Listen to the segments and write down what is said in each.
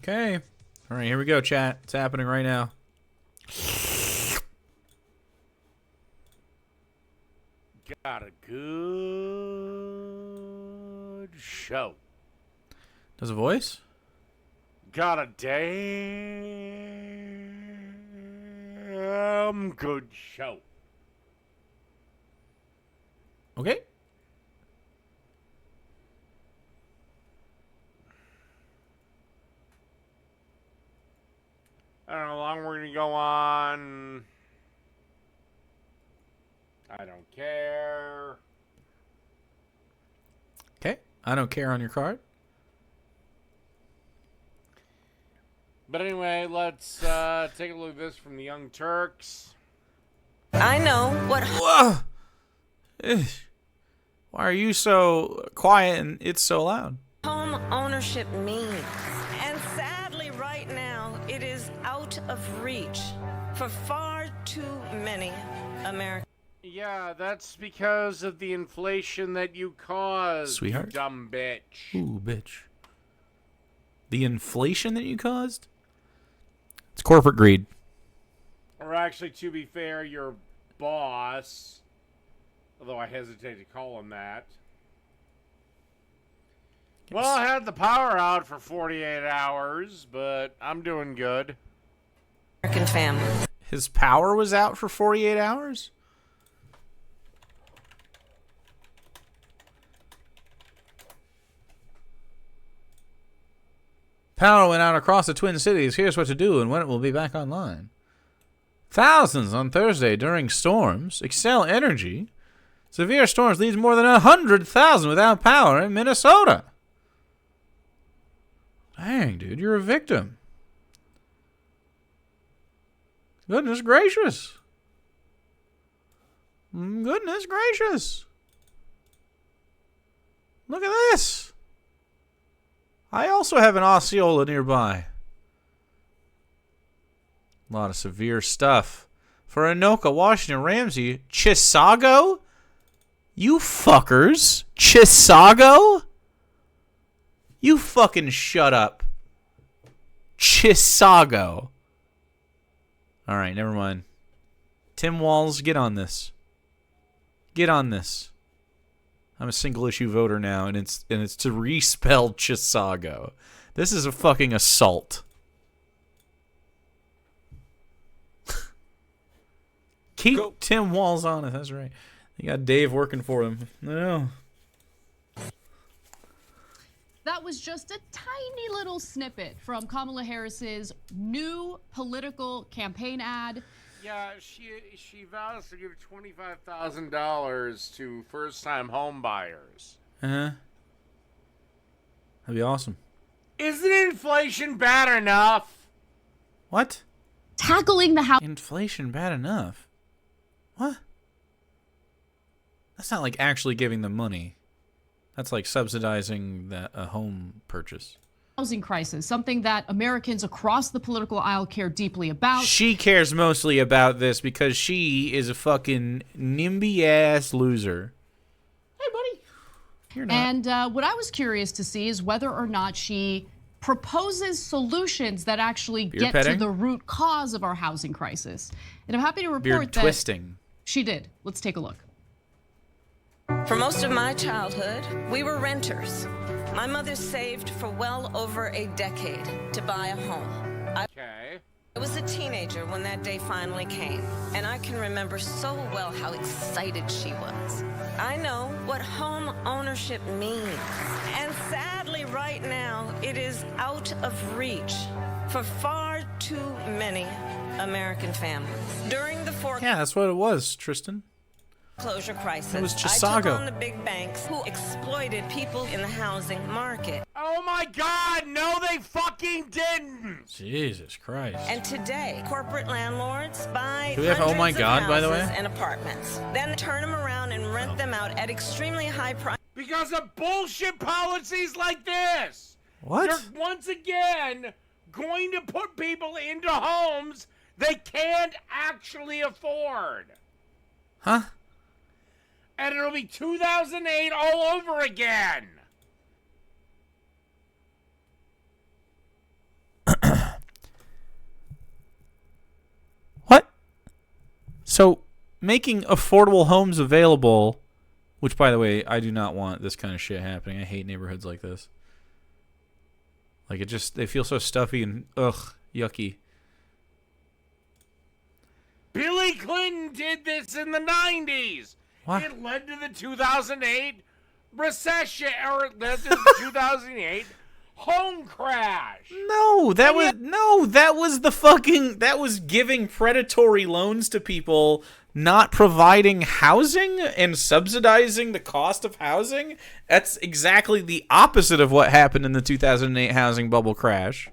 Okay. All right, here we go, chat. It's happening right now. Got a good show. Does a voice? Got a damn good show. Okay. I don't know how long we're going to go on. I don't care. Okay. I don't care on your card. But anyway, let's take a look at this from the Young Turks. I know what... Whoa! Why are you so quiet and it's so loud? home ownership means. And sadly, right now, it is out of reach for far too many Americans. Yeah, that's because of the inflation that you caused, Sweetheart? you dumb bitch. Ooh, bitch. The inflation that you caused? It's corporate greed. Or actually, to be fair, your boss, although I hesitate to call him that. Well, I had the power out for 48 hours, but I'm doing good. American families. His power was out for 48 hours? Power went out across the Twin Cities. Here's what to do and when it will be back online. Thousands on Thursday during storms. Excel Energy. Severe storms leaves more than 100,000 without power in Minnesota. Dang, dude, you're a victim. Goodness gracious. Goodness gracious. Look at this. I also have an Osceola nearby. A lot of severe stuff. For Anoka, Washington, Ramsey, Chisago? You fuckers. Chisago? You fucking shut up. Chisago. Alright, never mind. Tim Walz, get on this. Get on this. I'm a single issue voter now, and it's to respell Chisago. This is a fucking assault. Keep Tim Walz on it. That's right. You got Dave working for him. No. That was just a tiny little snippet from Kamala Harris's new political campaign ad. Yeah, she vows to give $25,000 to first-time home buyers. Uh-huh. That'd be awesome. Isn't inflation bad enough? What? Tackling the house. Inflation bad enough? What? That's not like actually giving them money. That's like subsidizing a home purchase. Housing crisis, something that Americans across the political aisle care deeply about. She cares mostly about this because she is a fucking NIMBY-ass loser. Hey, buddy. You're not. And what I was curious to see is whether or not she proposes solutions that actually get to the root cause of our housing crisis. And I'm happy to report that twisting. She did. Let's take a look. For most of my childhood, we were renters. My mother saved for well over a decade to buy a home. I was a teenager when that day finally came, and I can remember so well how excited she was. I know what home ownership means. And sadly, right now, it is out of reach for far too many American families. During the Yeah, that's what it was, Tristan. foreclosure crisis, It was I Chisago. took on the big banks who exploited people in the housing market. Oh my God, no they fucking didn't! Jesus Christ. And today, corporate landlords buy Do we have hundreds Oh My of God, by the way? houses and apartments, then turn them around and rent them out at extremely high prices. Because of bullshit policies like this! What? You're once again going to put people into homes they can't actually afford. Huh? And it'll be 2008 all over again. making affordable homes available, which, by the way, I do not want this kind of shit happening. I hate neighborhoods like this. Like, they feel so stuffy and, yucky. Billy Clinton did this in the 90s. What? It led to the 2008 recession, or it led to the 2008 home crash. That was giving predatory loans to people, not providing housing and subsidizing the cost of housing. That's exactly the opposite of what happened in the 2008 housing bubble crash.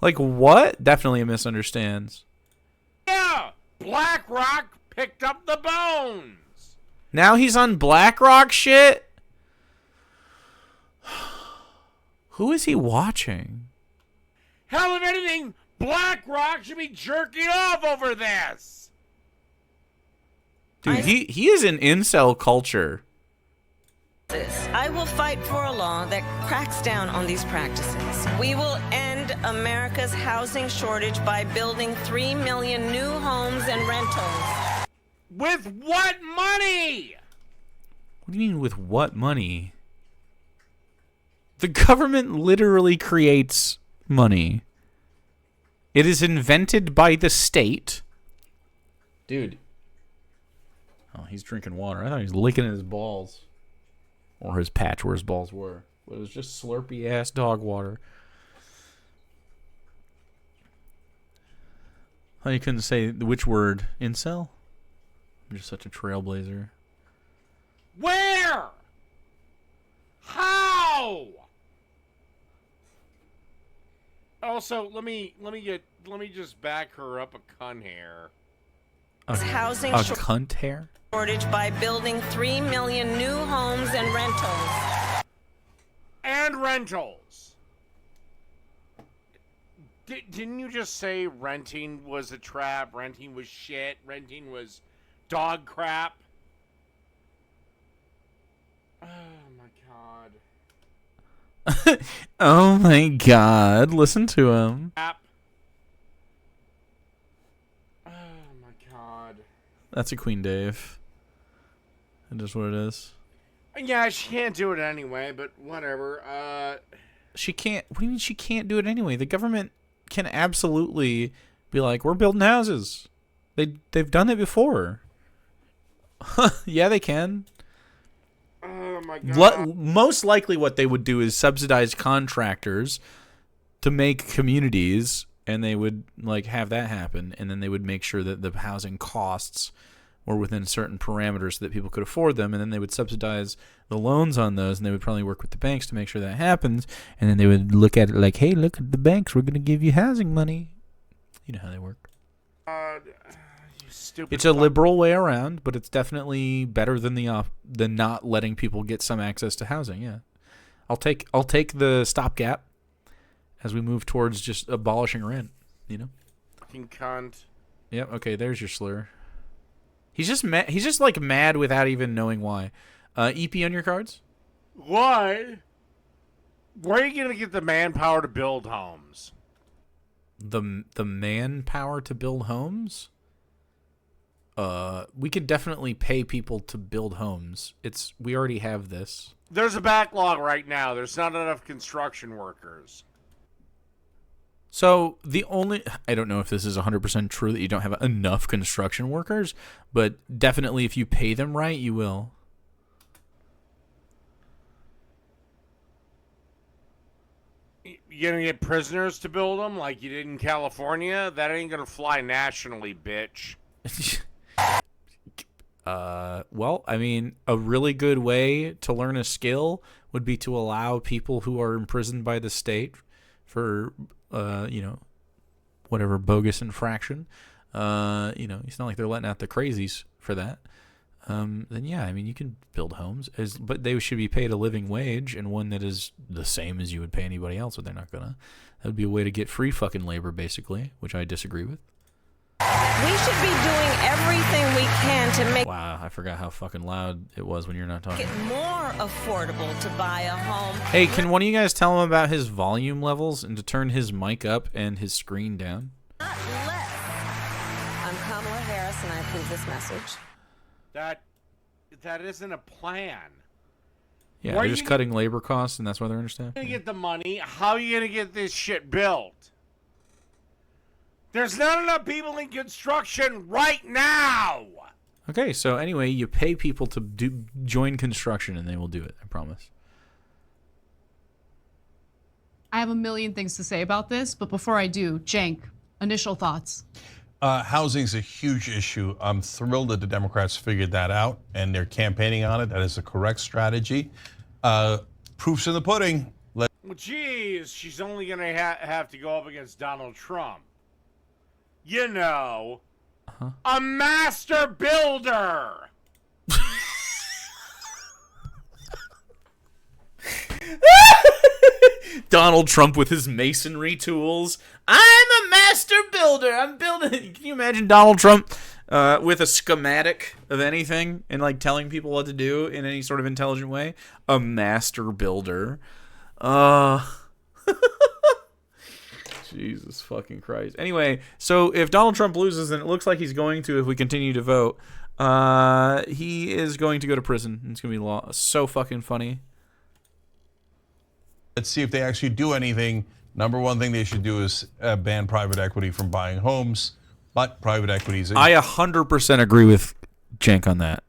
Like, what? Definitely misunderstands. Yeah, BlackRock picked up the bones. Now he's on BlackRock shit? Who is he watching? Hell, if anything, BlackRock should be jerking off over this. Dude, he is in incel culture. I will fight for a law that cracks down on these practices. We will end America's housing shortage by building 3 million new homes and rentals. With what money? What do you mean, with what money? The government literally creates money. It is invented by the state. Dude. Oh, he's drinking water. I thought he was licking his balls. Or his patch where his balls were. But it was just slurpy-ass dog water. Oh, you couldn't say which word? Incel? I'm just such a trailblazer. Where? How? Also, let me just back her up a cunt hair. Housing a cunt hair? Shortage by building 3 million new homes and rentals. And rentals. Didn't you just say renting was a trap? Renting was shit? Renting was dog crap? Oh my god. Oh my god. Listen to him. Crap. Oh my god. That's a Queen Dave. That is what it is. Yeah, she can't do it anyway, but whatever. She can't. What do you mean she can't do it anyway? The government can absolutely be like, we're building houses. They've done it before. Yeah, they can. Oh my god. Most likely what they would do is subsidize contractors to make communities, and they would like have that happen, and then they would make sure that the housing costs were within certain parameters so that people could afford them, and then they would subsidize the loans on those, and they would probably work with the banks to make sure that happens, and then they would look at it like, hey, look at the banks, we're going to give you housing money. You know how they work. You stupid It's a liberal way around, but it's definitely better than than not letting people get some access to housing. Yeah, I'll take the stopgap as we move towards just abolishing rent. You know, fucking cunt. Yep. Okay, there's your slur. He's just mad. He's just like mad without even knowing why. EP on your cards? Why? Where are you gonna get the manpower to build homes? The manpower to build homes? We could definitely pay people to build homes. We already have this. There's a backlog right now. There's not enough construction workers. So I don't know if this is 100% true that you don't have enough construction workers, but definitely if you pay them right, you will. You gonna get prisoners to build them like you did in California? That ain't gonna fly nationally, bitch. Well, I mean, a really good way to learn a skill would be to allow people who are imprisoned by the state for, whatever bogus infraction. It's not like they're letting out the crazies for that. Then yeah, I mean, you can build homes, but they should be paid a living wage and one that is the same as you would pay anybody else, but they're not gonna. That would be a way to get free fucking labor, basically, which I disagree with. We should be doing everything we can to make Wow, I forgot how fucking loud it was when you're not talking. it more affordable to buy a home. Hey, can one of you guys tell him about his volume levels and to turn his mic up and his screen down? Not less. I'm Kamala Harris, and I approve this message. That isn't a plan. Yeah, they're just cutting labor costs, and that's why they're understaffed. How are you gonna get the money? How are you gonna get this shit built? There's not enough people in construction right now. Okay, so anyway, you pay people to join construction, and they will do it. I promise. I have a million things to say about this, but before I do, Cenk, initial thoughts. Housing is a huge issue. I'm thrilled that the Democrats figured that out, and they're campaigning on it. That is the correct strategy. Proof's in the pudding. Well, geez, she's only going to have to go up against Donald Trump. You know, a master builder. Donald Trump with his masonry tools. I'm a master builder. I'm building. Can you imagine Donald Trump with a schematic of anything and like telling people what to do in any sort of intelligent way? A master builder. Jesus fucking Christ. Anyway, so if Donald Trump loses, and it looks like he's going to if we continue to vote, he is going to go to prison. It's going to be so fucking funny. Let's see if they actually do anything. Number one thing they should do is ban private equity from buying homes. But private equity is... I 100% agree with Cenk on that.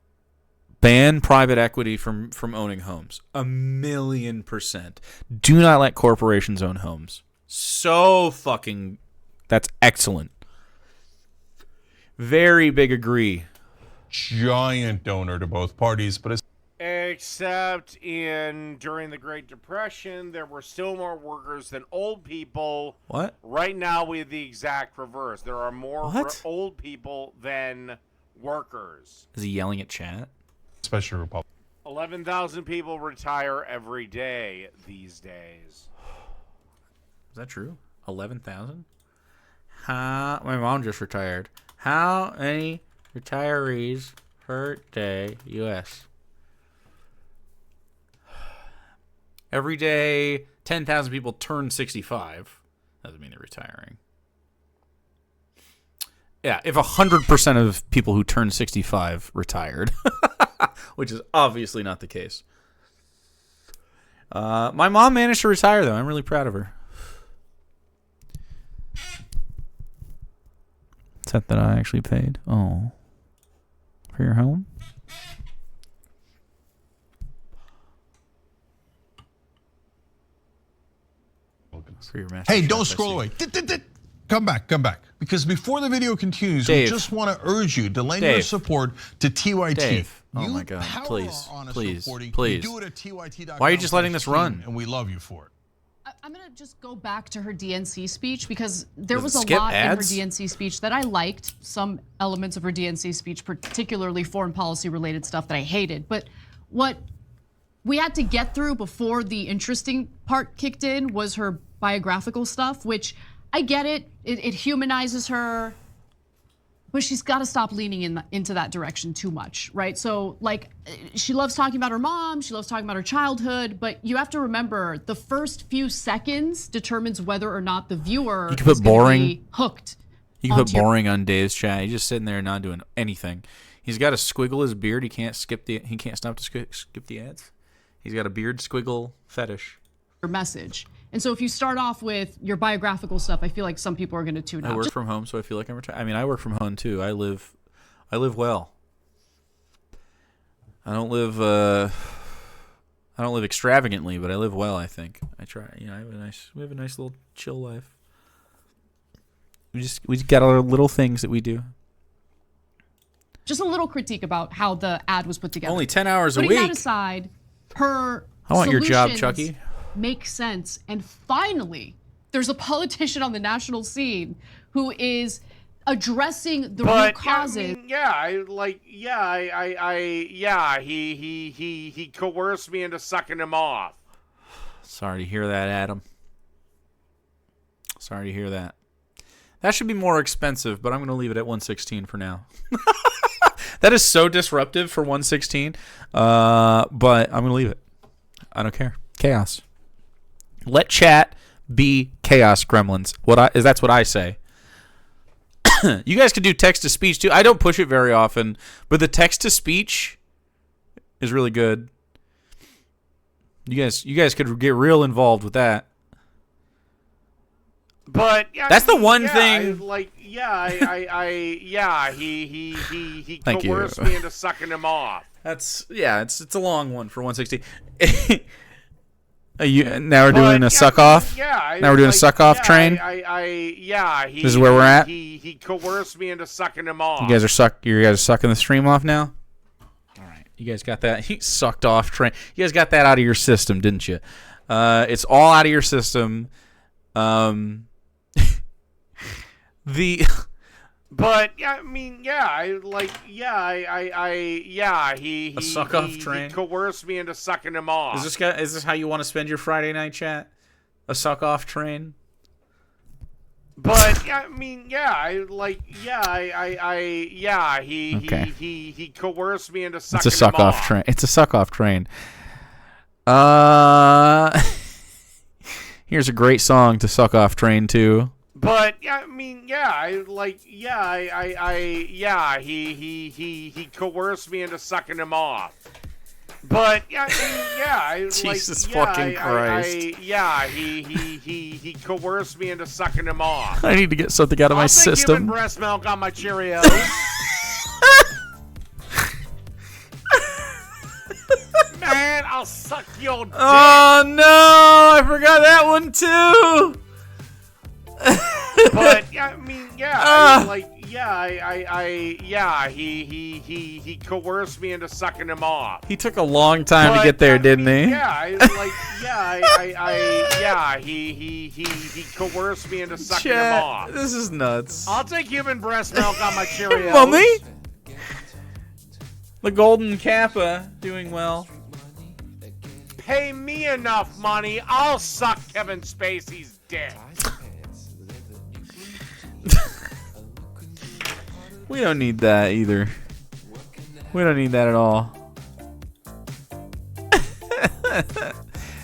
Ban private equity from owning homes. 1,000,000%. Do not let corporations own homes. So fucking... That's excellent. Very big agree. Giant donor to both parties, but it's... Except during the Great Depression, there were still more workers than old people. What? Right now, we have the exact reverse. There are more old people than workers. Is he yelling at chat? Especially Republicans. 11,000 people retire every day these days. Is that true? 11,000? My mom just retired. How many retirees per day, U.S.? Every day, 10,000 people turn 65. Doesn't mean they're retiring. Yeah, if 100% of people who turn 65 retired, which is obviously not the case. My mom managed to retire, though. I'm really proud of her. Is that I actually paid? Oh. For your home? For your hey, don't scroll away. Come back. Because before the video continues, Dave. we just want to urge you to lend your support to TYT. Dave. Oh my God. Please. Do it at TYT.com. Why are you just letting this run? And we love you for it. I'm going to just go back to her DNC speech because there was a lot in her DNC speech that I liked. Some elements of her DNC speech, particularly foreign policy related stuff that I hated. But what we had to get through before the interesting part kicked in was her biographical stuff, which I get it. It humanizes her, but she's got to stop leaning into that direction too much, right? So, like, she loves talking about her mom, she loves talking about her childhood, but you have to remember the first few seconds determines whether or not the viewer is going to be hooked. You can put boring on Dave's chat. He's just sitting there not doing anything. He's got to squiggle his beard. He can't stop to skip the ads. He's got a beard squiggle fetish. Your message. And so if you start off with your biographical stuff, I feel like some people are going to tune out. I work from home, so I feel like I'm retired. I mean, I work from home too. I live well. I don't live extravagantly, but I live well, I think. I try. You know, we have a nice little chill life. We got our little things that we do. Just a little critique about how the ad was put together. Only 10 hours a week. Putting that aside, her I want your job, Chucky. Make sense. And finally, there's a politician on the national scene who is addressing the root causes. I mean, he coerced me into sucking him off. Sorry to hear that, Adam. Sorry to hear that. That should be more expensive, but I'm going to leave it at 116 for now. That is so disruptive for 116, but I'm going to leave it. I don't care. Chaos. Let chat be chaos gremlins. That's what I say. You guys could do text to speech too. I don't push it very often, but the text to speech is really good. You guys could get real involved with that. But that's the one thing. He coerced me into sucking him off. It's a long one for 160. Now we're doing a suck off. Yeah, now we're doing a suck off train. This is where we're at. He coerced me into sucking him off. You guys are sucking the stream off now. All right, you guys got that. He sucked off train. You guys got that out of your system, didn't you? It's all out of your system. But he suck off train. He coerced me into sucking him off. Is this how you want to spend your Friday night, chat? A suck off train. But he coerced me into sucking him off. It's a suck off train. It's a suck off train. Here's a great song to suck off train to. But he coerced me into sucking him off. But Jesus fucking Christ. He coerced me into sucking him off. I need to get something out of my system. Human breast milk on my Cheerios. Man, I'll suck your dick. Oh no, I forgot that one too. But he coerced me into sucking him off. He took a long time to get there, didn't he? He coerced me into sucking him off. This is nuts. I'll take human breast milk on my Cheerios. Mommy? The Golden Kappa doing well. Pay me enough money, I'll suck Kevin Spacey's dick. We don't need that either. We don't need that at all.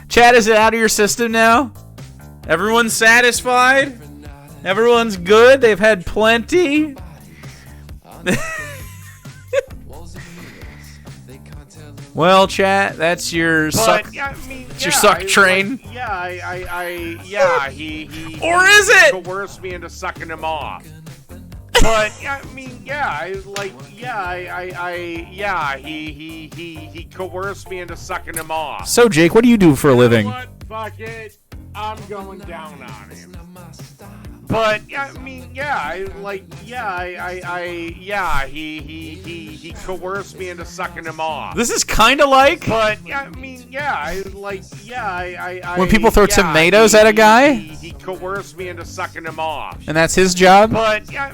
Chat, is it out of your system now? Everyone's satisfied? Everyone's good? They've had plenty? Well, chat, that's your suck. It's your suck train. Or is it? Coerced me into sucking him off. But he coerced me into sucking him off. So, Jake, what do you do for a living? You know what? Fuck it. I'm going down on him. But he coerced me into sucking him off. This is kind of like. But when people throw tomatoes at a guy. He coerced me into sucking him off. And that's his job. But I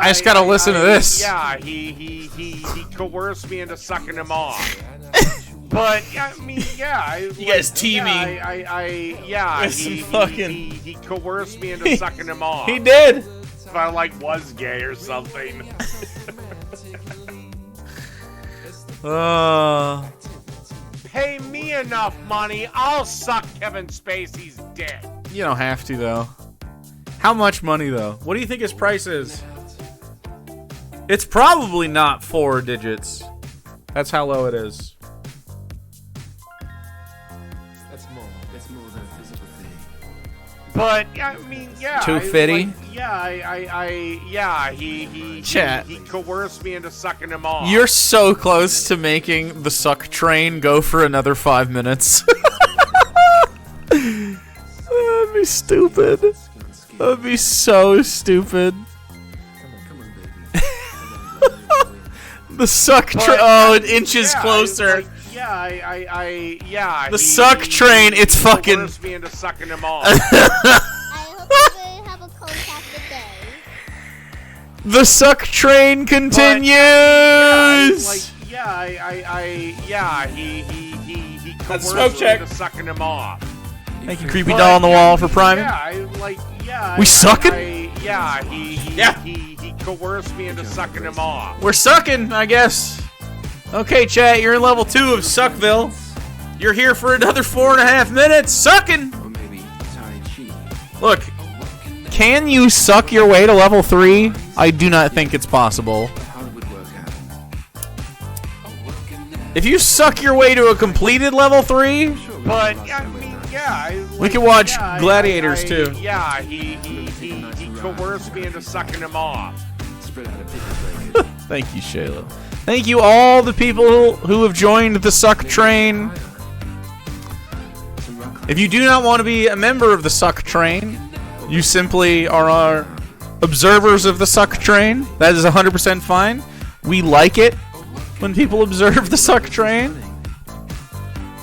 just gotta listen to this. He coerced me into sucking him off. But you guys teaming. He coerced me into sucking him off. He did. If I was gay or something. Pay me enough money, I'll suck Kevin Spacey's dick. You don't have to though. How much money though? What do you think his price is? It's probably not 4 digits. That's how low it is. It's more than a physical thing. But 250. He coerced me into sucking him off. You're so close to making the suck train go for another 5 minutes. That'd be stupid. That'd be so stupid. Come on, baby. The suck train. Oh, it inches closer. The suck train. It's fucking. Coerced me into sucking him off. I hope you have a fantastic day. The suck train continues. He coerced smoke me check. into sucking him off. Thank you, creepy doll on the wall, for priming. We sucking? He coerced me into sucking him off. We're sucking, I guess. Okay, chat, you're in level 2 of Suckville. You're here for another 4.5 minutes. Sucking. Or maybe Tai Chi. Look, Can you suck your way to level 3? I do not think it's possible. How it would work out. If you suck your way to a completed level 3, But I mean, yeah. we can watch Gladiators too. Yeah, he coerced me into sucking him off. Spread out a bigger blanket. Thank you, Shayla. Thank you all the people who have joined the suck train. If you do not want to be a member of the suck train, you simply are our observers of the suck train. That is 100% fine. We like it when people observe the suck train.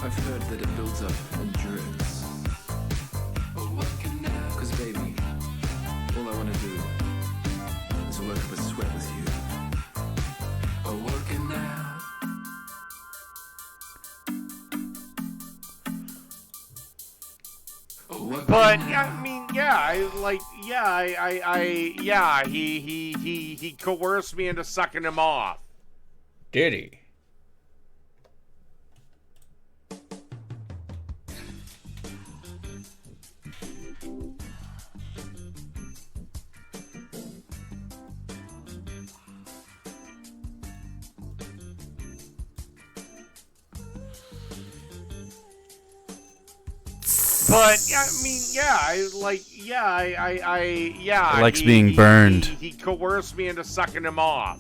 I've heard that it builds up endurance. Cause baby, all I wanna do is work up a sweat with you. Working out. But I mean, yeah, he coerced me into sucking him off. Did he? But I mean, yeah, It likes being burned. He coerced me into sucking him off.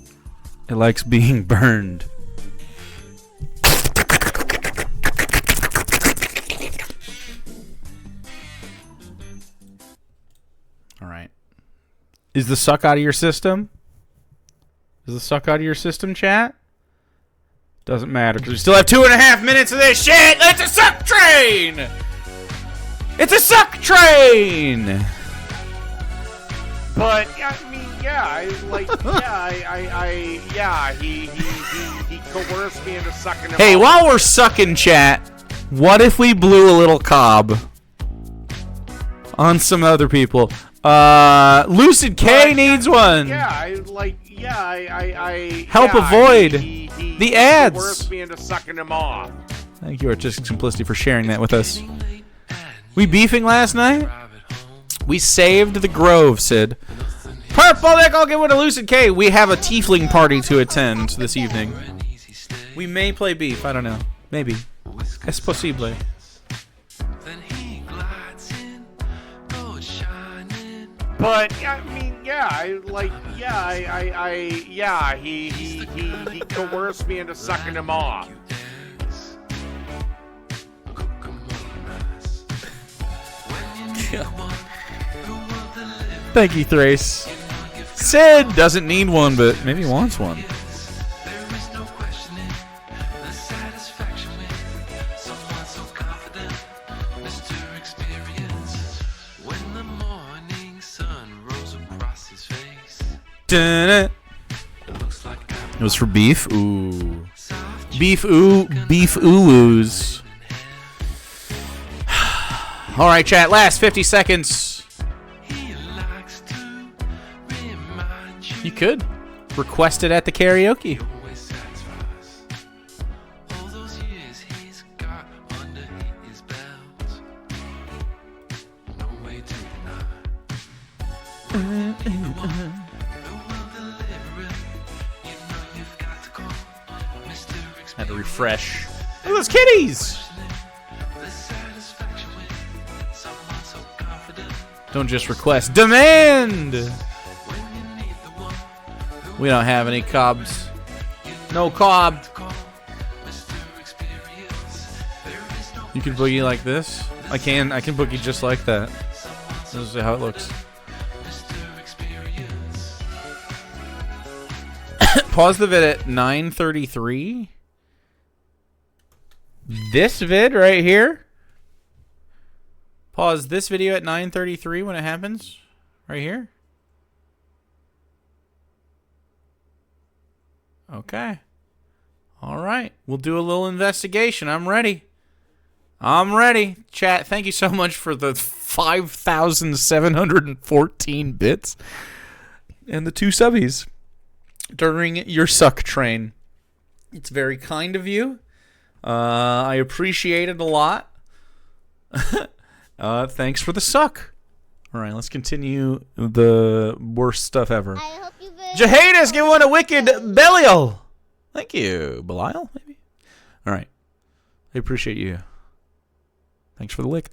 It likes being burned. All right. Is the suck out of your system? Is the suck out of your system, chat? Doesn't matter because we still have 2.5 minutes of this shit. It's a suck train. It's a suck train. But I mean, yeah, he coerced me into sucking him Hey, off. while we're sucking, chat, what if we blew a little cob on some other people? Lucid K needs one. Help avoid the ads. Coerced me into sucking him off. Thank you, Artistic Simplicity, for sharing that with us. We beefing last night? We saved the Grove, Sid. Purple Nick, I'll give it a Lucid K. We have a tiefling party to attend this evening. We may play beef, I don't know. Maybe. Es posible. But I mean, he coerced me into sucking him off. Thank you, Thrace. Sid doesn't need one, but maybe wants one. Dun-dun. It was for beef. Ooh. Beef ooh-woos. All right, chat. Last 50 seconds. You could request it at the karaoke. Had to refresh. Look at those kitties! Don't just request, demand! We don't have any cobs. No cob. You can boogie like this? I can boogie just like that. This is how it looks. Pause the vid at 9:33. This vid right here. Pause this video at 9:33 when it happens. Right here. Okay. All right. We'll do a little investigation. I'm ready. I'm ready. Chat, thank you so much for the 5,714 bits and the 2 subbies during your suck train. It's very kind of you. I appreciate it a lot. Thanks for the suck. All right, let's continue the worst stuff ever. I hope you very Jahadis, give one a wicked Belial. Thank you. Belial, maybe? All right. I appreciate you. Thanks for the lick.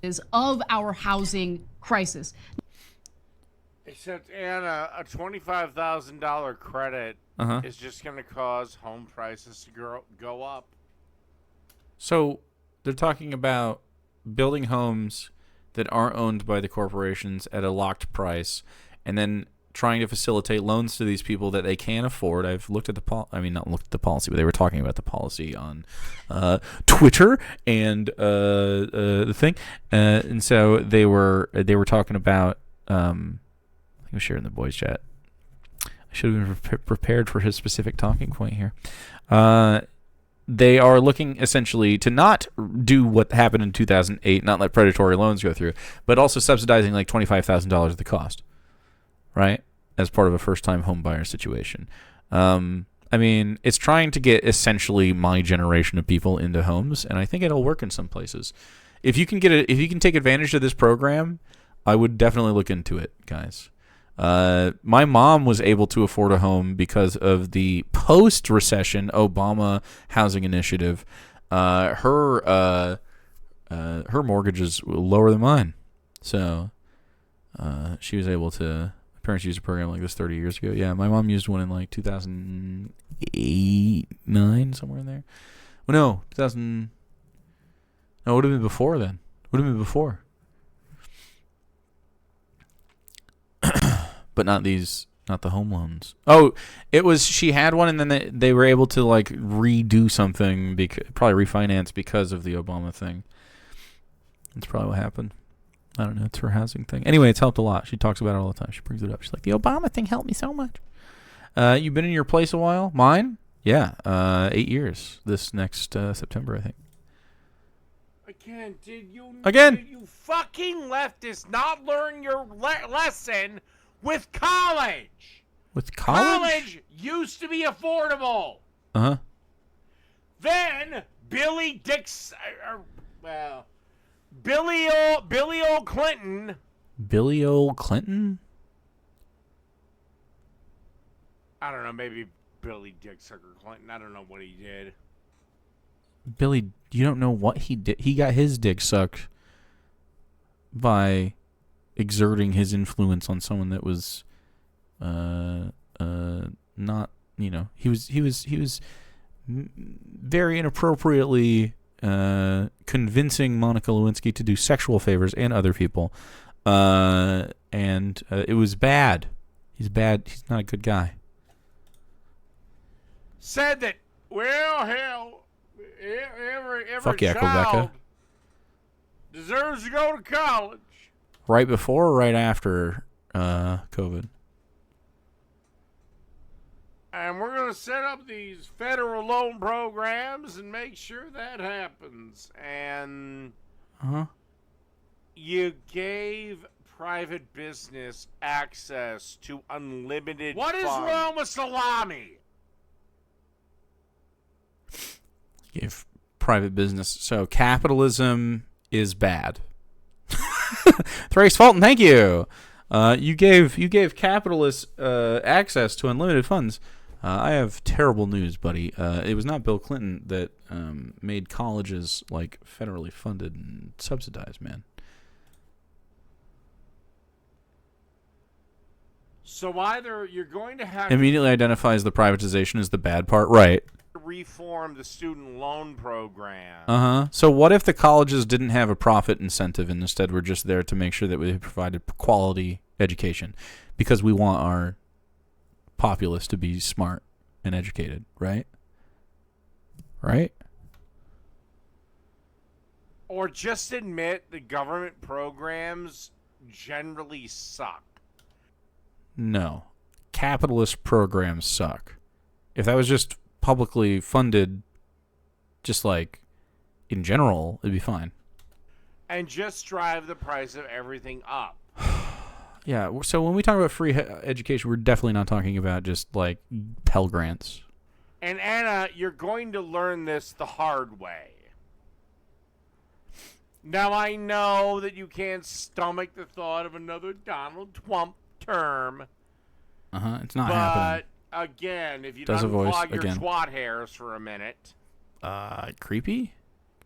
Is of our housing crisis. Except, Anna, a $25,000 credit is just going to cause home prices to go up. So they're talking about building homes that aren't owned by the corporations at a locked price, and then trying to facilitate loans to these people that they can't afford. I've looked at not looked at the policy, but they were talking about the policy on Twitter and the thing, and so they were talking about. I think I'm sharing the boys chat. I should have been prepared for his specific talking point here. They are looking essentially to not do what happened in 2008, not let predatory loans go through, but also subsidizing like $25,000 of the cost, right? As part of a first-time home buyer situation. I mean, it's trying to get essentially my generation of people into homes, and I think it'll work in some places. If you can take advantage of this program, I would definitely look into it, guys. My mom was able to afford a home because of the post-recession Obama housing initiative. Her mortgage is lower than mine, so she was able to. My parents used a program like this 30 years ago. Yeah, my mom used one in like 2008, 9, somewhere in there. Well, no, 2000. No, it would have been before then. Would have been before. But not the home loans. Oh, it was, she had one and then they were able to like redo something, probably refinance because of the Obama thing. That's probably what happened. I don't know. It's her housing thing. Anyway, it's helped a lot. She talks about it all the time. She brings it up. She's like, the Obama thing helped me so much. You've been in your place a while? Mine? Yeah. 8 years this next September, I think. Again, did you fucking leftists not learn your lesson with college? With college? College used to be affordable. Uh-huh. Then Billy O. Clinton. Billy O. Clinton? I don't know, maybe Billy Dick Sucker Clinton. I don't know what he did. Billy, you don't know what he did. He got his dick sucked by exerting his influence on someone that was not, he was very inappropriately convincing Monica Lewinsky to do sexual favors and other people, and it was bad. He's bad. He's not a good guy. Said that, well, hell, every Fuck yeah, child Quebeca. deserves to go to college. Right before or right after COVID? And we're going to set up these federal loan programs and make sure that happens. And you gave private business access to unlimited What is funds. wrong with salami? Gave private business. So capitalism is bad. Thrace Fulton, thank you. You gave capitalists access to unlimited funds. I have terrible news, buddy. It was not Bill Clinton that made colleges like federally funded and subsidized, man. So either you're going to have Immediately identifies the privatization as the bad part, right? to reform the student loan program. So what if the colleges didn't have a profit incentive and instead were just there to make sure that we provided quality education because we want our populace to be smart and educated, right? Right? Or just admit the government programs generally suck. No. Capitalist programs suck. If that was just publicly funded, just like in general, it'd be fine. And just drive the price of everything up. Yeah, so when we talk about free education, we're definitely not talking about just like Pell Grants. And Anna, you're going to learn this the hard way. Now, I know that you can't stomach the thought of another Donald Trump term. It's not happening. But, again, if you Does a don't voice unclog your again. twat hairs for a minute. Creepy?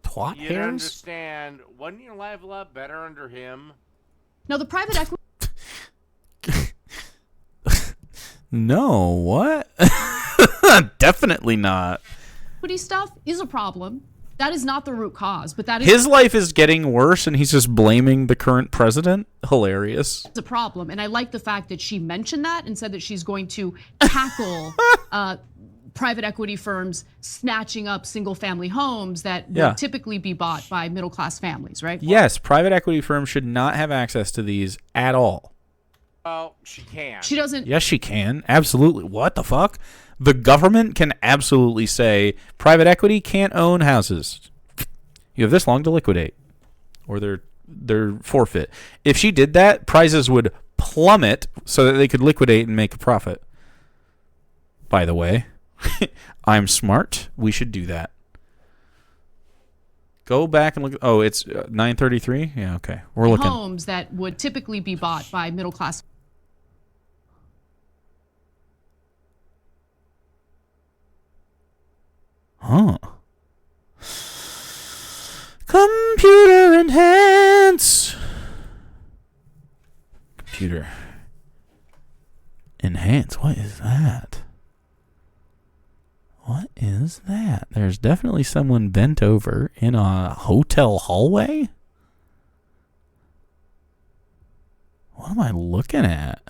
Twat You'd hairs? understand. Wouldn't your life a lot better under him? No, the private equity. No, what? Definitely not. Equity stuff is a problem. That is not the root cause, but that is His life is getting worse, and he's just blaming the current president. Hilarious. a problem. And I like the fact that she mentioned that and said that she's going to tackle private equity firms snatching up single-family homes that would typically be bought by middle-class families, right? Yes, private equity firms should not have access to these at all. Well, she can. She doesn't. Yes, she can. Absolutely. What the fuck? The government can absolutely say private equity can't own houses. You have this long to liquidate, or they're forfeit. If she did that, prices would plummet so that they could liquidate and make a profit. By the way, I'm smart. We should do that. Go back and look. Oh, it's 9:33. Yeah, okay. We're looking. Homes that would typically be bought by middle-class. Huh. Computer enhance. Computer enhance. What is that? What is that? There's definitely someone bent over in a hotel hallway. What am I looking at?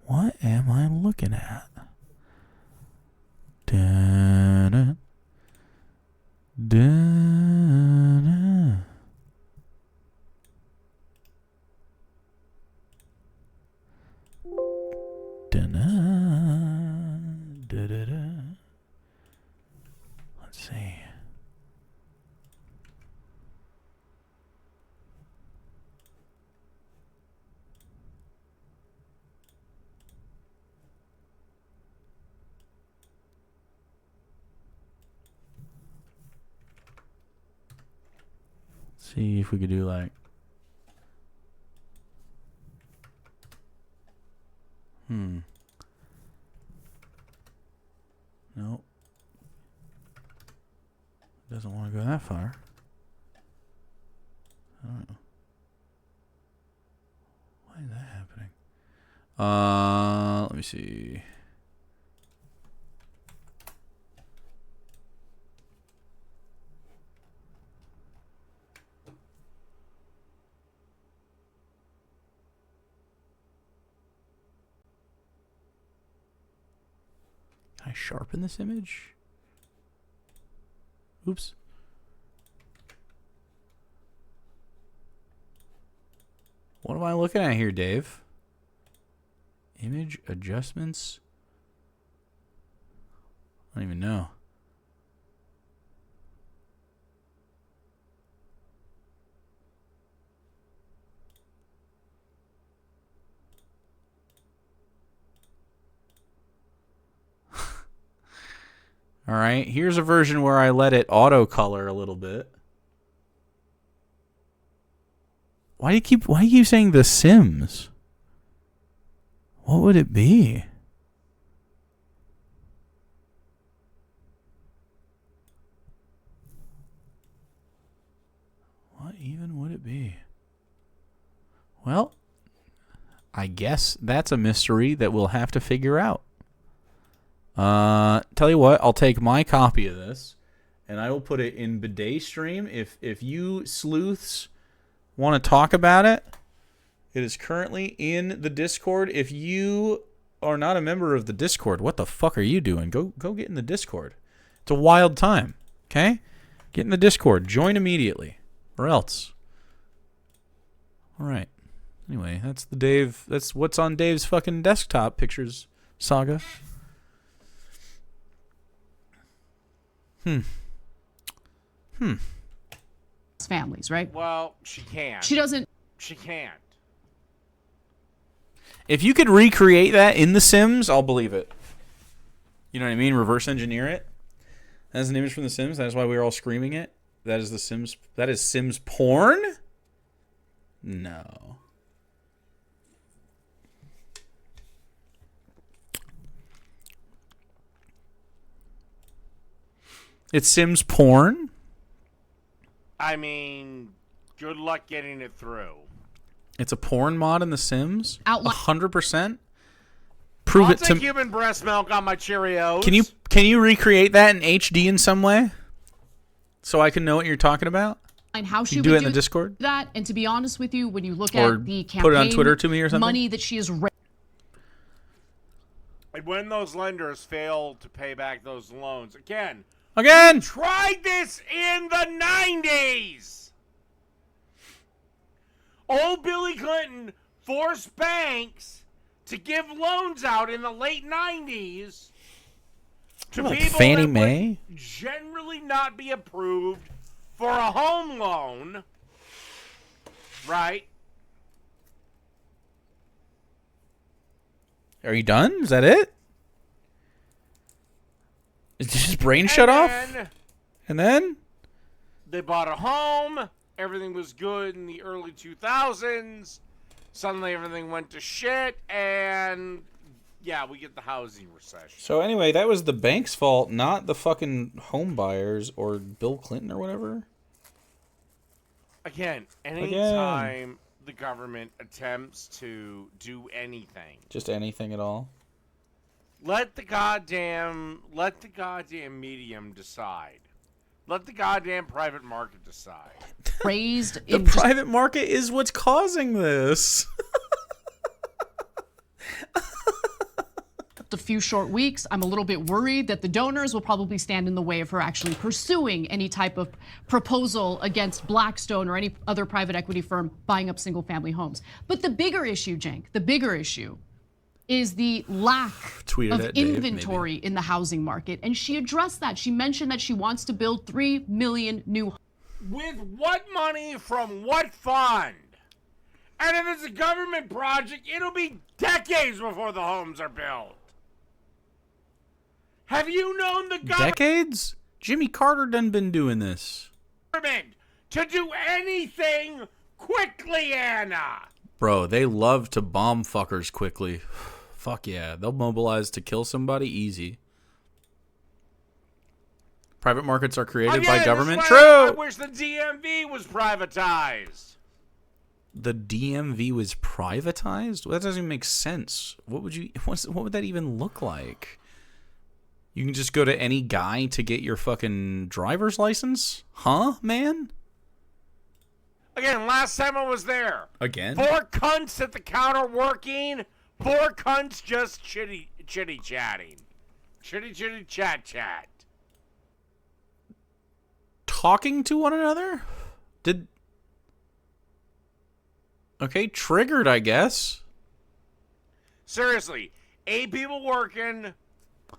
What am I looking at? Da-da. Da-da. Da-da. Da-da-da. Let's see. See if we could do like. Nope. Doesn't want to go that far. I don't know. Why is that happening? Let me see. Can I sharpen this image? Oops. What am I looking at here, Dave? Image adjustments? I don't even know. All right, here's a version where I let it auto color a little bit. Why do you keep saying The Sims? What would it be? What even would it be? Well, I guess that's a mystery that we'll have to figure out. Tell you what, I'll take my copy of this and I will put it in Bidet Stream. If you sleuths want to talk about it, it is currently in the Discord. If you are not a member of the Discord, what the fuck are you doing? Go get in the Discord. It's a wild time, okay? Get in the Discord. Join immediately, or else. All right. Anyway, that's what's on Dave's fucking desktop pictures saga. Families, right? Well, she can. She doesn't. She can't. If you could recreate that in The Sims, I'll believe it. You know what I mean? Reverse engineer it. That's an image from The Sims. That's why we were all screaming it. That is The Sims. That is Sims porn? No. It's Sims porn? I mean, good luck getting it through. It's a porn mod in The Sims? Outline 100%? Prove I'll it to take human breast milk on my Cheerios. Can you recreate that in HD in some way? So I can know what you're talking about? and how she would do it in the Discord? that. And to be honest with you, when you look Or at the campaign put it on Twitter to me or something? money that she is when those lenders fail to pay back those loans, again, tried this in the 90s. Old Billy Clinton forced banks to give loans out in the late 90s to like people Fannie that Mae? would generally not be approved for a home loan, right? Are you done? Is that it? Is his brain shut off? And then? They bought a home. Everything was good in the early 2000s. Suddenly everything went to shit. And, yeah, we get the housing recession. So anyway, that was the bank's fault, not the fucking home buyers or Bill Clinton or whatever. Again, anytime the government attempts to do anything. Just anything at all. Let the goddamn medium decide. Let the goddamn private market decide. raised The in private market is what's causing this. a few short weeks. I'm a little bit worried that the donors will probably stand in the way of her actually pursuing any type of proposal against Blackstone or any other private equity firm buying up single family homes. But the bigger issue, Cenk, the bigger issue is the lack of inventory in the housing market. And she addressed that. She mentioned that she wants to build 3 million new homes. With what money from what fund? And if it's a government project, it'll be decades before the homes are built. Have you known the government Decades? Jimmy Carter done been doing this. to do anything quickly, Anna? Bro, they love to bomb fuckers quickly. Fuck yeah. They'll mobilize to kill somebody easy. Private markets are created by government. This is True. why I wish the DMV was privatized. The DMV was privatized? Well, that doesn't even make sense. What would that even look like? You can just go to any guy to get your fucking driver's license? Huh, man? Again, last time I was there. Again? 4 cunts at the counter working. 4 cunts just chitty chatting. Chitty chat. Talking to one another? Okay, triggered, I guess. Seriously, 8 people working,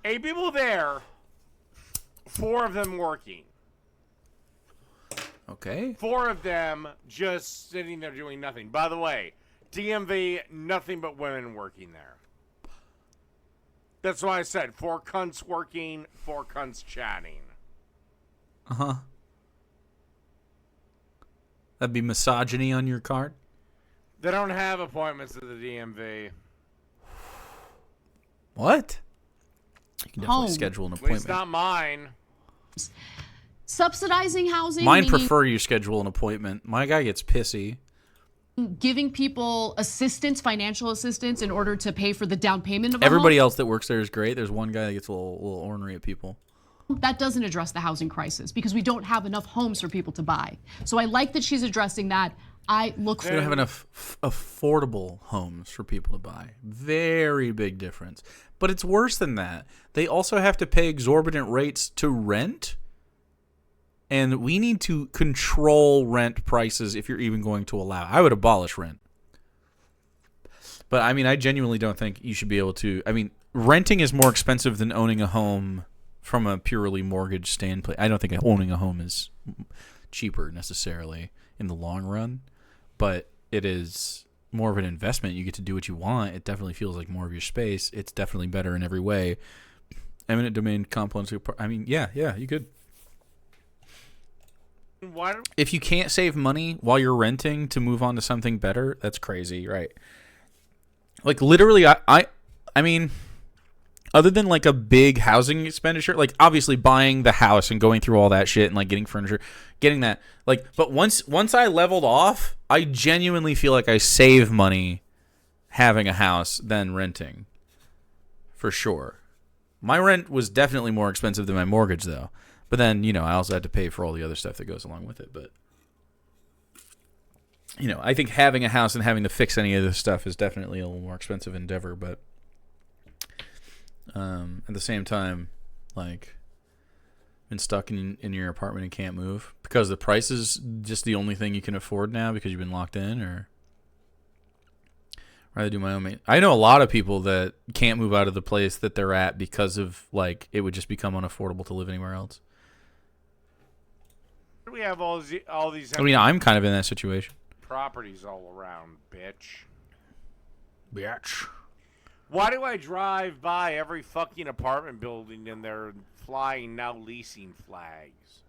8 people there, 4 of them working. Okay. 4 of them just sitting there doing nothing. By the way, DMV, nothing but women working there. That's why I said 4 cunts working, 4 cunts chatting. Uh-huh. That'd be misogyny on your card? They don't have appointments at the DMV. What? You can definitely schedule an At least appointment. not mine. Subsidizing housing. Mine meaning prefer you schedule an appointment. My guy gets pissy. giving people assistance, financial assistance, in order to pay for the down payment of a Everybody home. else that works there is great. There's one guy that gets a little ornery at people. That doesn't address the housing crisis because we don't have enough homes for people to buy. So I like that she's addressing that. I look We for don't have enough affordable homes for people to buy. Very big difference. But it's worse than that. They also have to pay exorbitant rates to rent. And we need to control rent prices if you're even going to allow. I would abolish rent. But I mean, I genuinely don't think you should be able to. I mean, renting is more expensive than owning a home from a purely mortgage standpoint. I don't think owning a home is cheaper necessarily in the long run. But it is more of an investment. You get to do what you want. It definitely feels like more of your space. It's definitely better in every way. Eminent domain components. I mean, yeah, you could. If you can't save money while you're renting to move on to something better, that's crazy, right? Like literally, I mean, other than like a big housing expenditure, like obviously buying the house and going through all that shit and like getting furniture, getting that, like, but once I leveled off, I genuinely feel like I save money having a house than renting, for sure. My rent was definitely more expensive than my mortgage, though. But then, you know, I also had to pay for all the other stuff that goes along with it. But, you know, I think having a house and having to fix any of this stuff is definitely a little more expensive endeavor. But at the same time, like, been stuck in your apartment and can't move because the price is just the only thing you can afford now because you've been locked in, or rather do my own. I know a lot of people that can't move out of the place that they're at because of, like, it would just become unaffordable to live anywhere else. We have all these. I mean, I'm kind of in that situation. Properties all around, bitch. Bitch. Why do I drive by every fucking apartment building and they're flying now leasing flags?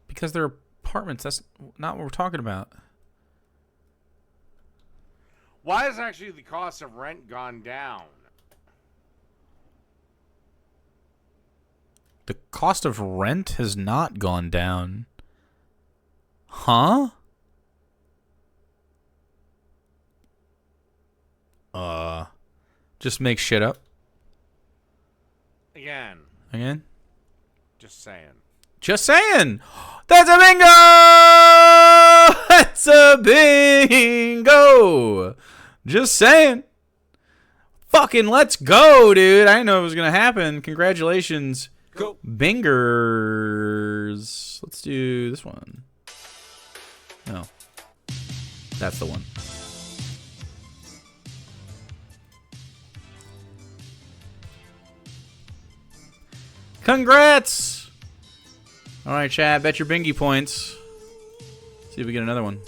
Because they're apartments. That's not what we're talking about. Why has actually the cost of rent gone down? The cost of rent has not gone down. Huh? Just make shit up. Again. Just saying. Just saying. That's a bingo! That's a bingo! Just saying. Fucking let's go, dude. I didn't know it was going to happen. Congratulations. Go. Bingers. Let's do this one. No. That's the one. Congrats! All right, chat. Bet your bingy points. See if we get another one.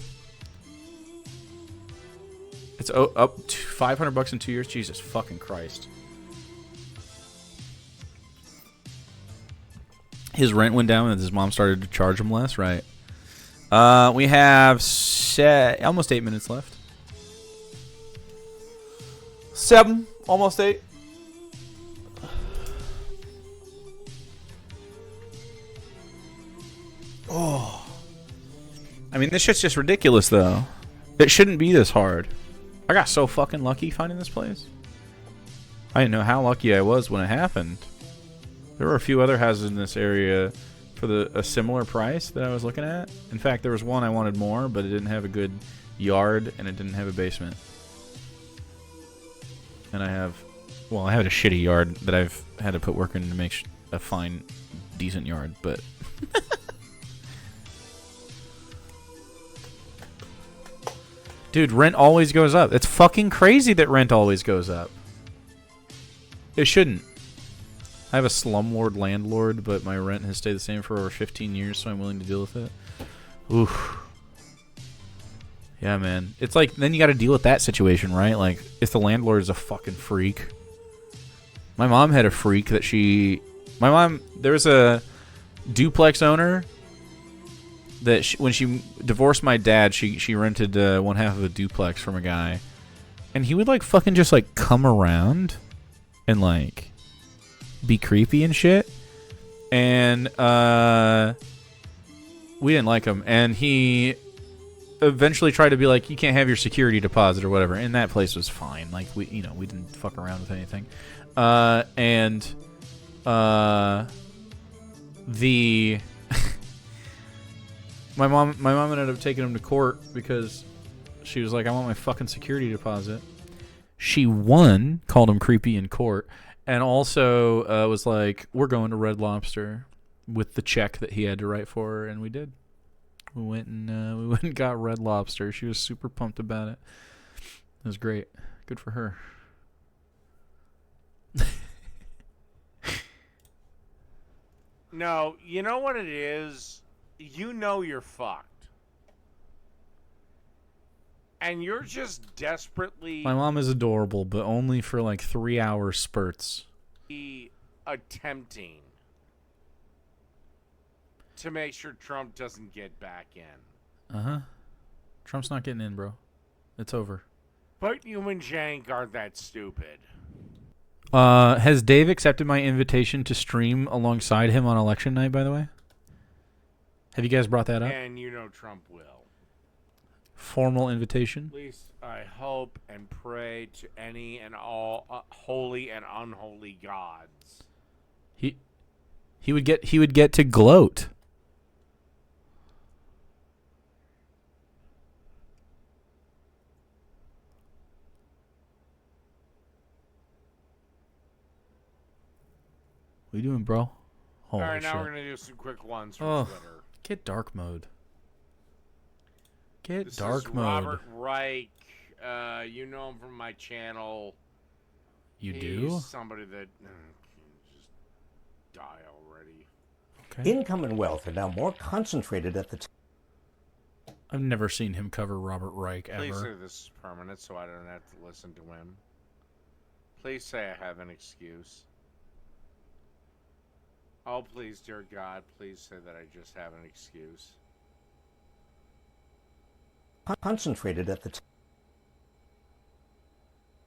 It's up to $500 in 2 years. Jesus fucking Christ. His rent went down and his mom started to charge him less, right? We have almost 8 minutes left. 7, almost 8. Oh. I mean, this shit's just ridiculous, though. It shouldn't be this hard. I got so fucking lucky finding this place. I didn't know how lucky I was when it happened. There were a few other houses in this area for a similar price that I was looking at. In fact, there was one I wanted more, but it didn't have a good yard and it didn't have a basement. And I had a shitty yard that I've had to put work in to make a fine, decent yard, but... Dude, rent always goes up. It's fucking crazy that rent always goes up. It shouldn't. I have a slumlord landlord, but my rent has stayed the same for over 15 years, so I'm willing to deal with it. Oof. Yeah, man. It's like, then you got to deal with that situation, right? Like, if the landlord is a fucking freak. My mom had a freak that there was a duplex owner that when she divorced my dad, she rented one half of a duplex from a guy, and he would like fucking just like come around and like be creepy and shit, and we didn't like him, and he eventually tried to be like, you can't have your security deposit or whatever, and that place was fine. Like we didn't fuck around with anything, My mom ended up taking him to court because she was like, I want my fucking security deposit. She won, called him creepy in court, and also was like, we're going to Red Lobster with the check that he had to write for her, and we did. We went and got Red Lobster. She was super pumped about it. It was great. Good for her. No, you know what it is? You know you're fucked. And you're just desperately My mom is adorable, but only for like 3-hour spurts. Attempting to make sure Trump doesn't get back in. Uh-huh. Trump's not getting in, bro. It's over. But you and Jank aren't that stupid. Has Dave accepted my invitation to stream alongside him on election night, by the way? Have you guys brought that up? And you know Trump will. Formal invitation? At least I hope and pray to any and all holy and unholy gods. He would get to gloat. What you doing, bro? Holy All right, now shit. we're gonna do some quick ones from Twitter. Get dark mode. Get This dark is mode. Robert Reich. You know him from my channel. You He's do? somebody that just die already. Okay. Income and wealth are now more concentrated at the I've never seen him cover Robert Reich ever. Please say this is permanent, so I don't have to listen to him. Please say I have an excuse. Oh, please, dear God, please say that I just have an excuse. concentrated at the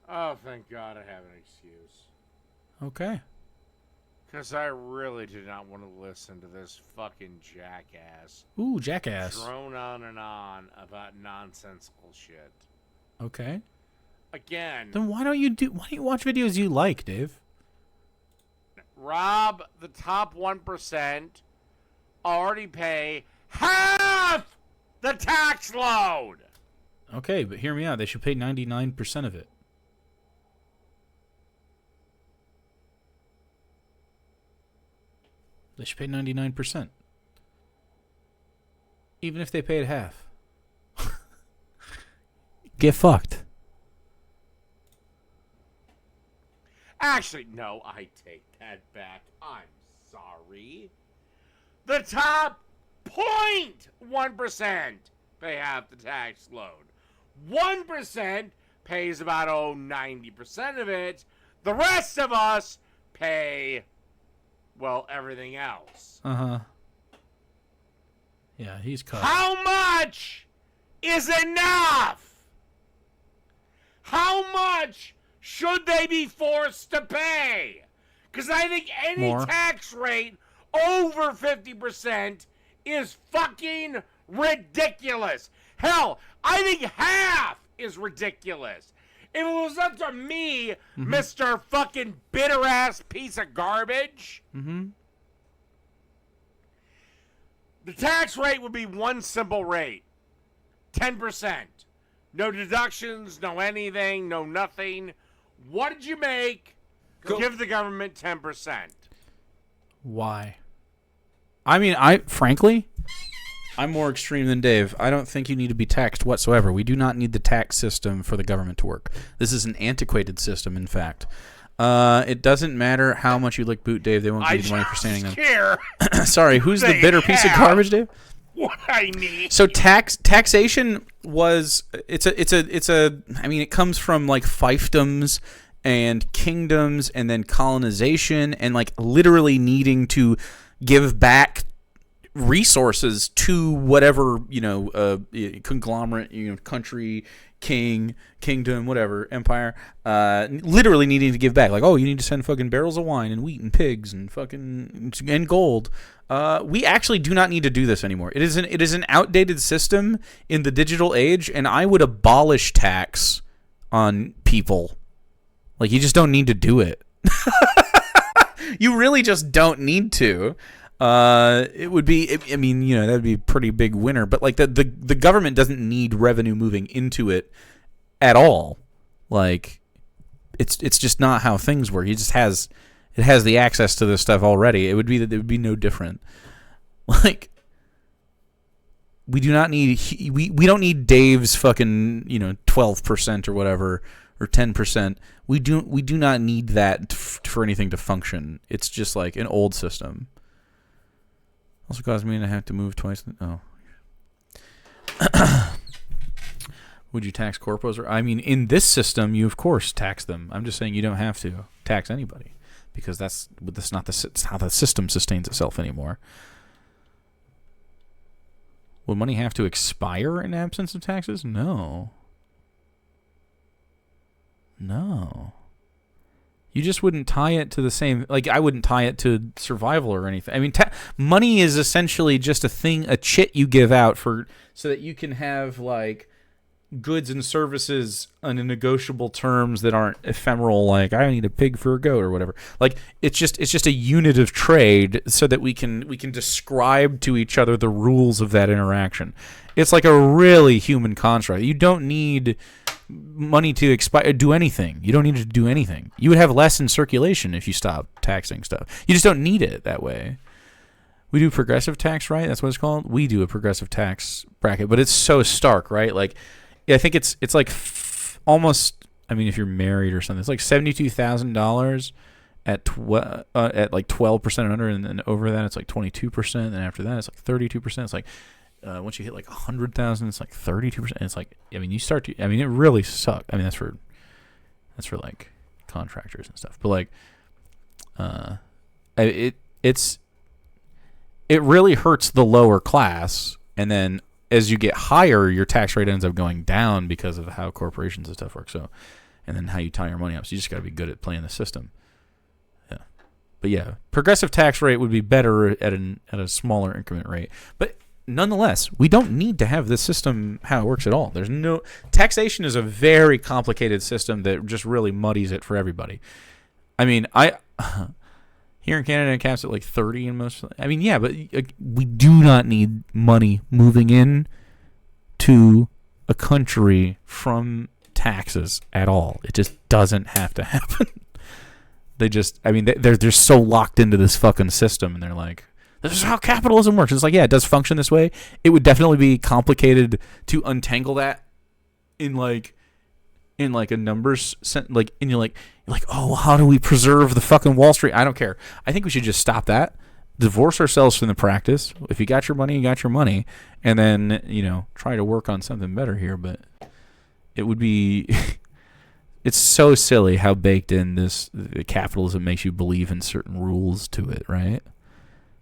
Oh, thank God I have an excuse. Okay. Because I really did not want to listen to this fucking jackass Ooh, jackass. drone on and on about nonsensical shit. Okay. Again, Then why don't you watch videos you like, Dave? Rob, the top 1% already pay half the tax load. Okay, but hear me out. They should pay 99% of it. They should pay 99%. Even if they paid half. Get fucked. Actually, no, I take that back. I'm sorry. The top 0.1% pay half the tax load. 1% pays about 90% of it. The rest of us pay, well, everything else. Uh-huh. Yeah, he's cut. How much is enough? How much should they be forced to pay? Because I think any More. tax rate over 50% is fucking ridiculous. Hell, I think half is ridiculous. If it was up to me, Mr. fucking bitter ass piece of garbage, the tax rate would be one simple rate. 10%. No deductions, no anything, no nothing. What did you make? Give the government 10%. Why? I mean, frankly, I'm more extreme than Dave. I don't think you need to be taxed whatsoever. We do not need the tax system for the government to work. This is an antiquated system, in fact. It doesn't matter how much you lick boot, Dave. They won't give you the money for standing them. Care Sorry, who's the They bitter piece of have. garbage, Dave? what I need. So taxation was it's a I mean, it comes from like fiefdoms and kingdoms and then colonization and like literally needing to give back resources to whatever, conglomerate, country, kingdom, whatever, empire, literally needing to give back. Like, oh, you need to send fucking barrels of wine and wheat and pigs and fucking and gold. We actually do not need to do this anymore. It is an outdated system in the digital age, and I would abolish tax on people. Like, you just don't need to do it. You really just don't need to. It would be, that would be a pretty big winner. But like the government doesn't need revenue moving into it at all. Like, it's just not how things work. It has the access to this stuff already. It would be no different. Like, we do not need we don't need Dave's fucking 12% or whatever or 10%. We do not need that for anything to function. It's just like an old system. Also caused me to have to move twice. Oh. Would you tax corpos? I mean, in this system, you of course tax them. I'm just saying you don't have to tax anybody because that's not how the system sustains itself anymore. Would money have to expire in absence of taxes? No. No. You just wouldn't tie it to the same, like I wouldn't tie it to survival or anything. I mean, money is essentially just a chit you give out so that you can have like goods and services on negotiable terms that aren't ephemeral, like I need a pig for a goat or whatever. Like it's just a unit of trade so that we can describe to each other the rules of that interaction. It's like a really human construct. You don't need money to do anything. You don't need to do anything. You would have less in circulation if you stopped taxing stuff. You just don't need it that way. We do progressive tax, right? That's what it's called. We do a progressive tax bracket, but it's so stark, right? Like, I think it's like almost. I mean, if you're married or something, it's like $72,000 at like 12% and under, and then over that it's like 22%, and after that it's like 32%. It's like once you hit like 100,000, it's like 32%. It's like, I mean, you start to. I mean, it really sucks. I mean, that's for like contractors and stuff. But like, it really hurts the lower class, and then as you get higher, your tax rate ends up going down because of how corporations and stuff work. So, and then how you tie your money up. So you just got to be good at playing the system. Yeah, but yeah, progressive tax rate would be better at a smaller increment rate. But nonetheless, we don't need to have this system how it works at all. There's no taxation is a very complicated system that just really muddies it for everybody. I mean, here in Canada, it caps at like 30 in most. I mean, yeah, but we do not need money moving in to a country from taxes at all. It just doesn't have to happen. They're so locked into this fucking system, and they're like, this is how capitalism works. It's like, yeah, it does function this way. It would definitely be complicated to untangle that in like a numbers sense, like, and you're like, oh, how do we preserve the fucking Wall Street? I don't care. I think we should just stop that, divorce ourselves from the practice. If you got your money, you got your money, and then, try to work on something better here. But it would be, it's so silly how baked in the capitalism makes you believe in certain rules to it, right?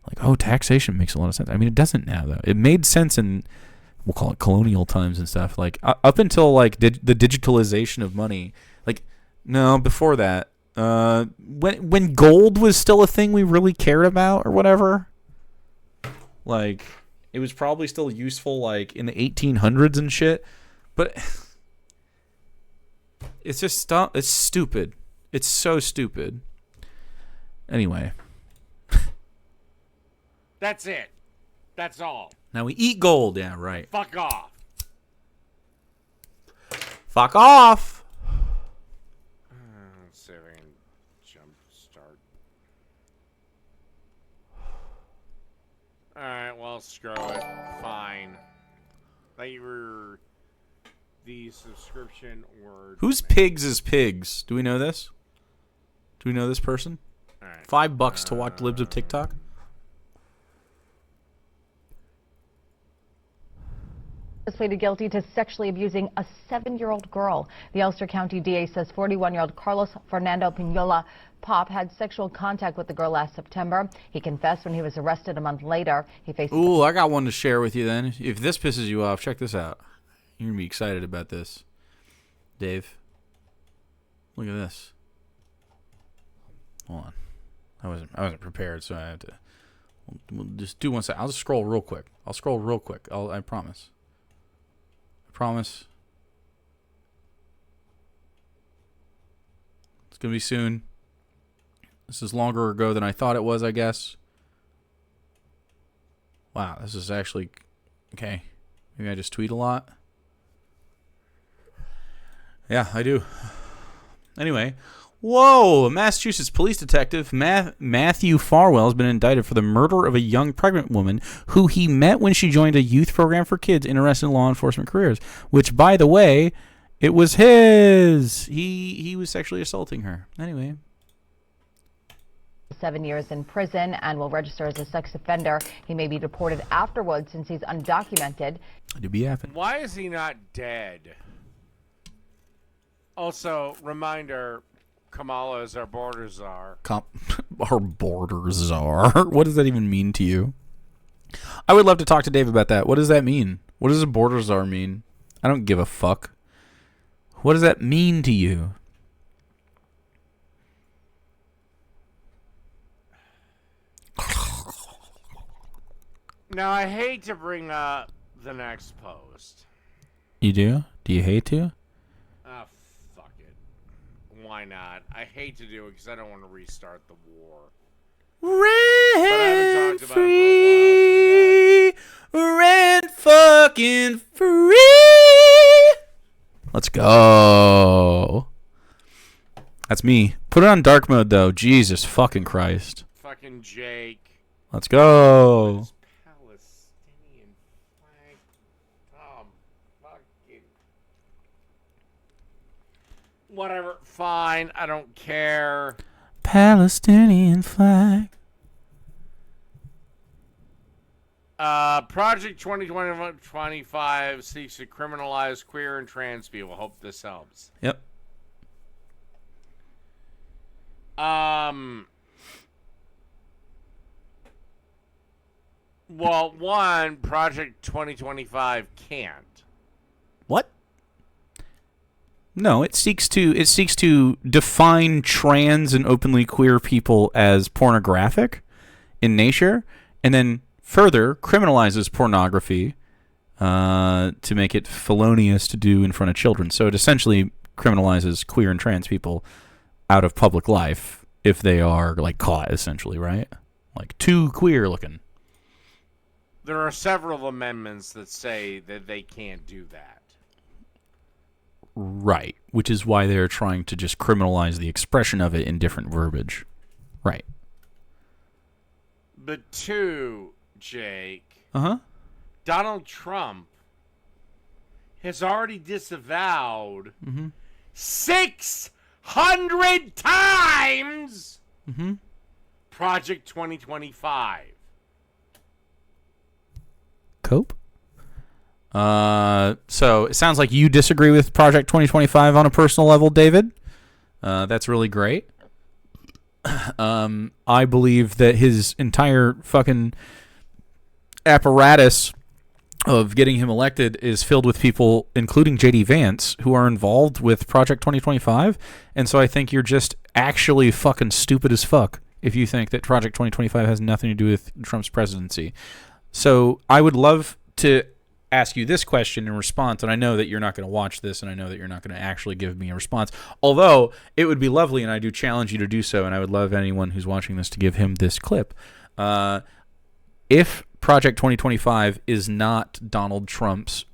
Like, oh, taxation makes a lot of sense. I mean, it doesn't now, though. It made sense in, we'll call it colonial times and stuff. Like, up until, like, the digitalization of money. Like, no, before that. When gold was still a thing we really cared about or whatever. Like, it was probably still useful, like, in the 1800s and shit. But it's just it's stupid. It's so stupid. Anyway. That's it. That's all. Now we eat gold. Yeah, right. Fuck off. Fuck off. Let's see if I can jump start. Alright, well, screw it. Fine. Thank you for the subscription word. Whose pigs is pigs? Do we know this? Do we know this person? All right. $5 to watch libs of TikTok? Pleaded guilty to sexually abusing a 7-year-old girl. The Ulster County DA says 41-year-old Carlos Fernando Pinola Pop had sexual contact with the girl last September. He confessed when he was arrested a month later. He faced. Ooh, I got one to share with you then. If this pisses you off, check this out. You're gonna be excited about this, Dave. Look at this. Hold on. I wasn't prepared, so I have to. We'll just do one second. I'll just scroll real quick. I'll scroll real quick. I promise. Promise. It's gonna be soon. This is longer ago than I thought it was, I guess. Wow, this is actually okay. Maybe I just tweet a lot. Yeah, I do. Anyway, whoa! A Massachusetts police detective, Matthew Farwell, has been indicted for the murder of a young pregnant woman who he met when she joined a youth program for kids interested in law enforcement careers. Which, by the way, it was his. He was sexually assaulting her. Anyway. 7 years in prison and will register as a sex offender. He may be deported afterwards since he's undocumented. To be happening. Why is he not dead? Also, reminder, Kamala is our border czar. Our border czar? What does that even mean to you? I would love to talk to Dave about that. What does that mean? What does a border czar mean? I don't give a fuck. What does that mean to you? Now, I hate to bring up the next post. You do? Do you hate to? Ah, fuck it. Why not? I hate to do it because I don't want to restart the war. Rent free, rent fucking free. Let's go. That's me. Put it on dark mode though. Jesus fucking Christ. Fucking Jake. Let's go. Palestinian flag. Fucking. Whatever. Fine. I don't care. Palestinian flag. Project 2025 seeks to criminalize queer and trans people. Hope this helps. Yep. Well, one, Project 2025 can't. What? No, it seeks to define trans and openly queer people as pornographic in nature, and then further criminalizes pornography to make it felonious to do in front of children. So it essentially criminalizes queer and trans people out of public life if they are like caught, essentially, right? Like too queer looking. There are several amendments that say that they can't do that. Right, which is why they're trying to just criminalize the expression of it in different verbiage. Right. But two, Jake, Uh-huh. Donald Trump has already disavowed 600 times Project 2025. Cope? So it sounds like you disagree with Project 2025 on a personal level, David. That's really great. I believe that his entire fucking apparatus of getting him elected is filled with people, including J.D. Vance, who are involved with Project 2025. And so I think you're just actually fucking stupid as fuck if you think that Project 2025 has nothing to do with Trump's presidency. So I would love to ask you this question in response, and I know that you're not going to watch this, and I know that you're not going to actually give me a response, although it would be lovely, and I do challenge you to do so, and I would love anyone who's watching this to give him this clip. If Project 2025 is not Donald Trump's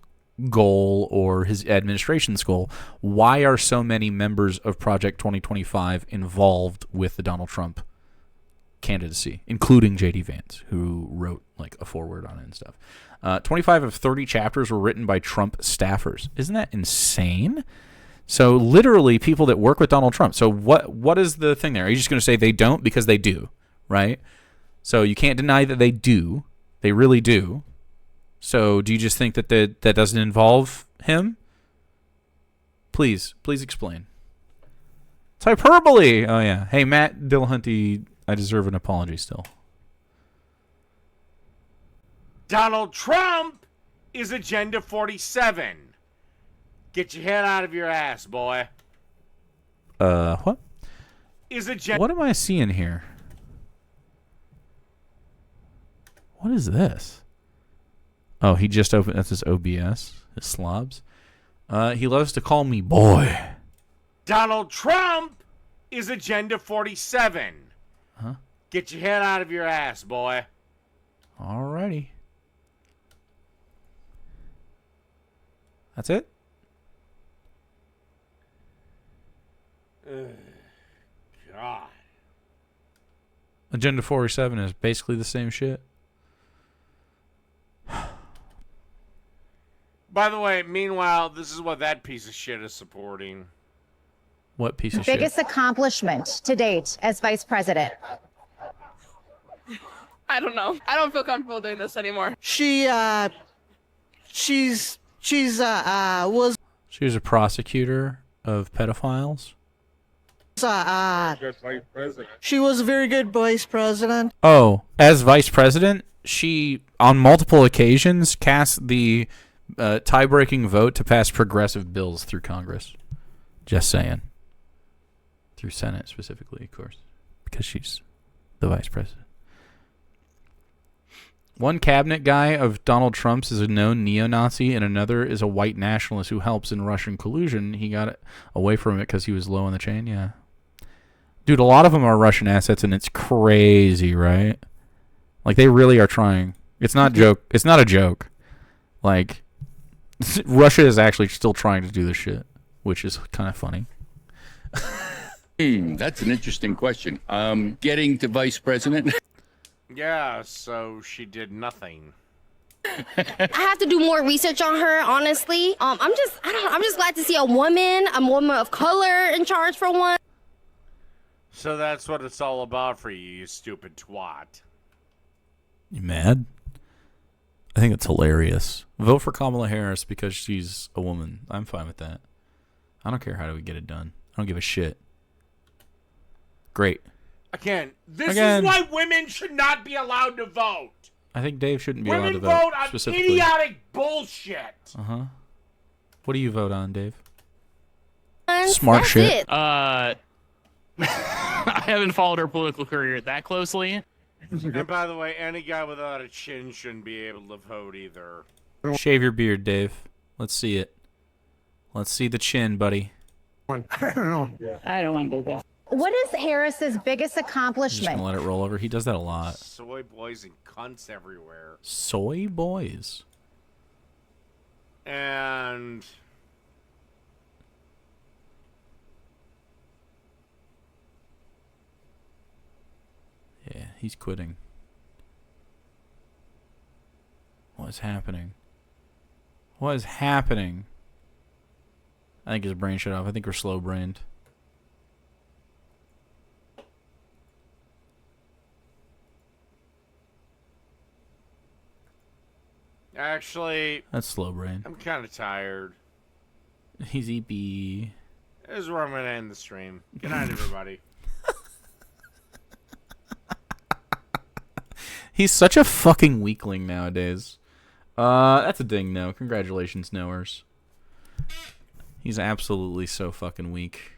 goal or his administration's goal, why are so many members of Project 2025 involved with the Donald Trump candidacy, including J.D. Vance, who wrote like a foreword on it and stuff? 25 of 30 chapters were written by Trump staffers. Isn't that insane? So literally people that work with Donald Trump. So what is the thing there? Are you just going to say they don't? Because they do, right? So you can't deny that they do. They really do. So do you just think that that doesn't involve him? Please explain. It's hyperbole. Oh, yeah. Hey, Matt Dillahunty, I deserve an apology still. Donald Trump is Agenda 47. Get your head out of your ass, boy. What? What am I seeing here? What is this? Oh, he just opened. That's his OBS. His slobs. He loves to call me boy. Donald Trump is Agenda 47. Huh? Get your head out of your ass, boy. Alrighty. That's it? God. Agenda 47 is basically the same shit. By the way, meanwhile, this is what that piece of shit is supporting. What piece of shit? Biggest accomplishment to date as vice president. I don't know. I don't feel comfortable doing this anymore. She was a prosecutor of pedophiles? She was a very good vice president. Oh, as vice president, she, on multiple occasions, cast the tie-breaking vote to pass progressive bills through Congress. Just saying. Through Senate, specifically, of course. Because she's the vice president. One cabinet guy of Donald Trump's is a known neo-Nazi, and another is a white nationalist who helps in Russian collusion. He got away from it because he was low on the chain, yeah. Dude, a lot of them are Russian assets, and it's crazy, right? Like, they really are trying. It's not joke. It's not a joke. Like, Russia is actually still trying to do this shit, which is kind of funny. That's an interesting question. Getting to vice president. Yeah, so she did nothing. I have to do more research on her, honestly. I'm just glad to see a woman of color in charge for one. So that's what it's all about for you, you stupid twat. You mad? I think it's hilarious. Vote for Kamala Harris because she's a woman. I'm fine with that. I don't care how do we get it done. I don't give a shit. Great. Again, this is why women should not be allowed to vote. I think Dave shouldn't be allowed to Women vote. vote on specifically. idiotic bullshit. Uh-huh. What do you vote on, Dave? Smart shit. I haven't followed her political career that closely. And by the way, any guy without a chin shouldn't be able to vote either. Shave your beard, Dave. Let's see it. Let's see the chin, buddy. I don't know. I don't want to do that. What is Harris's biggest I'm just accomplishment? gonna let it roll over. He does that a lot. Soy boys and cunts everywhere. Soy boys. And Yeah, he's quitting. What is happening? What is happening? I think his brain shut off. I think we're slow-brained. actually, That's slow-brained. I'm kind of tired. He's EP. This is where I'm going to end the stream. Good night, everybody. He's such a fucking weakling nowadays. That's a ding no. Congratulations, knowers. He's absolutely so fucking weak.